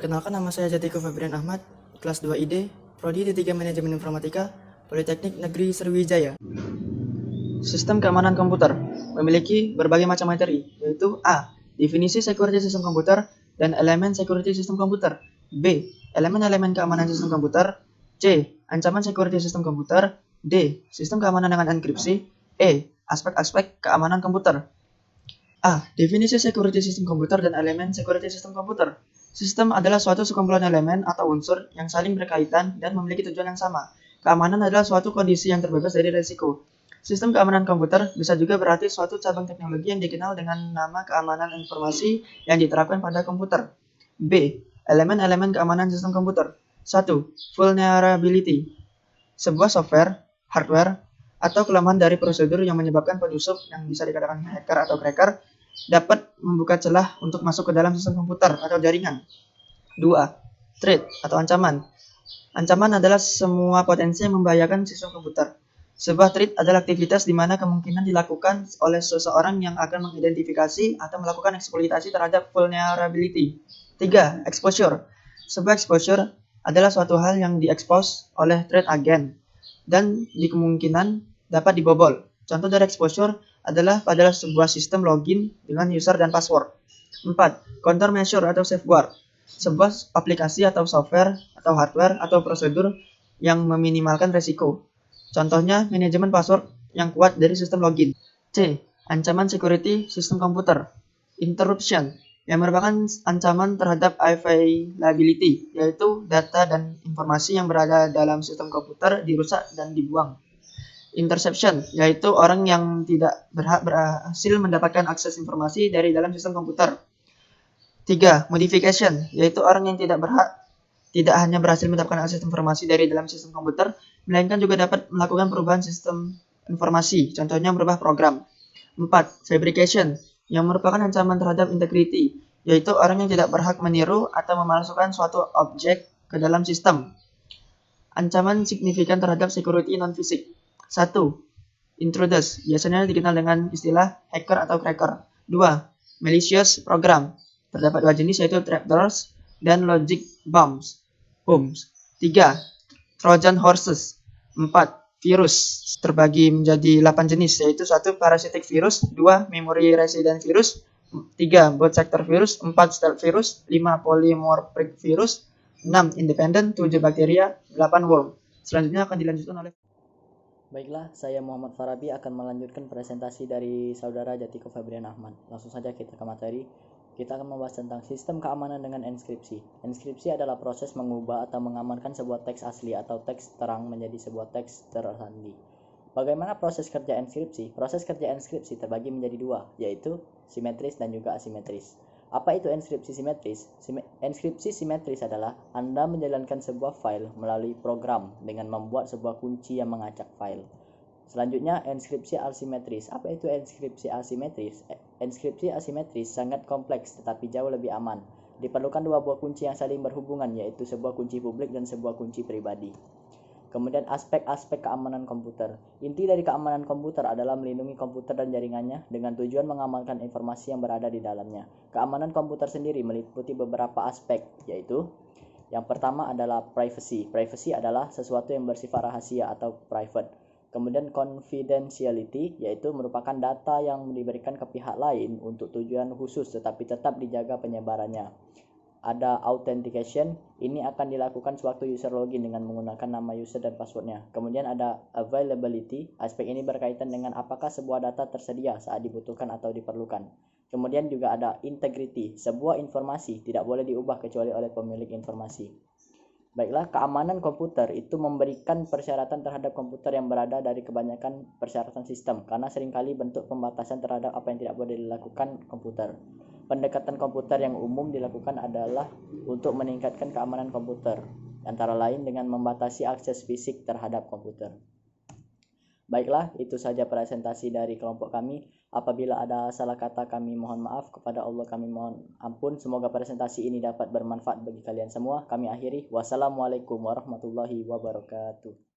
Perkenalkan, nama saya Jatiko Febrian Ahmad, kelas 2 ID, Prodi D3 Manajemen Informatika, Politeknik Negeri Sriwijaya. Sistem keamanan komputer memiliki berbagai macam materi, yaitu A. Definisi security sistem komputer dan elemen security sistem komputer. B. Elemen-elemen keamanan sistem komputer. C. Ancaman security sistem komputer. D. Sistem keamanan dengan enkripsi. E. Aspek-aspek keamanan komputer. A. Definisi security sistem komputer dan elemen security sistem komputer. Sistem adalah suatu sekumpulan elemen atau unsur yang saling berkaitan dan memiliki tujuan yang sama. Keamanan adalah suatu kondisi yang terbebas dari risiko. Sistem keamanan komputer bisa juga berarti suatu cabang teknologi yang dikenal dengan nama keamanan informasi yang diterapkan pada komputer. B. Elemen-elemen keamanan sistem komputer. 1. Vulnerability. Sebuah software, hardware, atau kelemahan dari prosedur yang menyebabkan penyusup yang bisa dikatakan hacker atau cracker dapat membuka celah untuk masuk ke dalam sistem komputer atau jaringan. 2. Threat atau ancaman. Ancaman adalah semua potensi yang membahayakan sistem komputer. Sebuah threat adalah aktivitas di mana kemungkinan dilakukan oleh seseorang yang akan mengidentifikasi atau melakukan eksploitasi terhadap vulnerability. 3. Exposure. Sebuah exposure adalah suatu hal yang diekspos oleh threat agent dan kemungkinan dapat dibobol. Contoh dari exposure adalah pada sebuah sistem login dengan user dan password. 4. Countermeasure atau safeguard. Sebuah aplikasi atau software atau hardware atau prosedur yang meminimalkan risiko. Contohnya manajemen password yang kuat dari sistem login. C. Ancaman security sistem komputer. Interruption, yang merupakan ancaman terhadap availability, yaitu data dan informasi yang berada dalam sistem komputer dirusak dan dibuang. Interception, yaitu orang yang tidak berhasil mendapatkan akses informasi dari dalam sistem komputer. 3. Modification, yaitu orang yang tidak hanya berhasil mendapatkan akses informasi dari dalam sistem komputer, melainkan juga dapat melakukan perubahan sistem informasi, contohnya merubah program. 4. Fabrication, yang merupakan ancaman terhadap integrity, yaitu orang yang tidak berhak meniru atau memalsukan suatu objek ke dalam sistem. Ancaman signifikan terhadap security non-fisik. 1. Intruders, biasanya dikenal dengan istilah hacker atau cracker. 2. Malicious program, terdapat dua jenis, yaitu trapdoors dan logic bombs. 3. Trojan horses. 4. Virus, terbagi menjadi 8 jenis, yaitu 1. Parasitic virus, 2. Memory resident virus, 3. Boot sector virus, 4. stealth virus, 5. Polymorphic virus, 6. Independent, 7. Bakteria, 8. Worm. Selanjutnya akan dilanjutkan oleh... Baiklah, saya Muhammad Farabi akan melanjutkan presentasi dari saudara Jatiko Febrian Ahmad. Langsung saja kita ke materi. Kita akan membahas tentang sistem keamanan dengan enskripsi. Enskripsi adalah proses mengubah atau mengamankan sebuah teks asli atau teks terang menjadi sebuah teks tersandi. Bagaimana proses kerja enskripsi? Proses kerja enskripsi terbagi menjadi dua, yaitu simetris dan juga asimetris. Apa itu enskripsi simetris? Enskripsi simetris adalah Anda menjalankan sebuah file melalui program dengan membuat sebuah kunci yang mengacak file. Selanjutnya, enskripsi asimetris. Apa itu enskripsi asimetris? Enskripsi asimetris sangat kompleks tetapi jauh lebih aman. Diperlukan dua buah kunci yang saling berhubungan, yaitu sebuah kunci publik dan sebuah kunci pribadi. Kemudian aspek-aspek keamanan komputer. Inti dari keamanan komputer adalah melindungi komputer dan jaringannya dengan tujuan mengamankan informasi yang berada di dalamnya. Keamanan komputer sendiri meliputi beberapa aspek, yaitu yang pertama adalah privacy. Privacy adalah sesuatu yang bersifat rahasia atau private. Kemudian confidentiality, yaitu merupakan data yang diberikan ke pihak lain untuk tujuan khusus tetapi tetap dijaga penyebarannya. Ada authentication, ini akan dilakukan sewaktu user login dengan menggunakan nama user dan passwordnya. Kemudian ada availability, aspek ini berkaitan dengan apakah sebuah data tersedia saat dibutuhkan atau diperlukan. Kemudian juga ada integrity, sebuah informasi tidak boleh diubah kecuali oleh pemilik informasi. Baiklah, keamanan komputer itu memberikan persyaratan terhadap komputer yang berada dari kebanyakan persyaratan sistem, karena seringkali bentuk pembatasan terhadap apa yang tidak boleh dilakukan komputer. Pendekatan komputer yang umum dilakukan adalah untuk meningkatkan keamanan komputer, antara lain dengan membatasi akses fisik terhadap komputer. Baiklah, itu saja presentasi dari kelompok kami. Apabila ada salah kata, kami mohon maaf. Kepada Allah kami mohon ampun. Semoga presentasi ini dapat bermanfaat bagi kalian semua. Kami akhiri. Wassalamualaikum warahmatullahi wabarakatuh.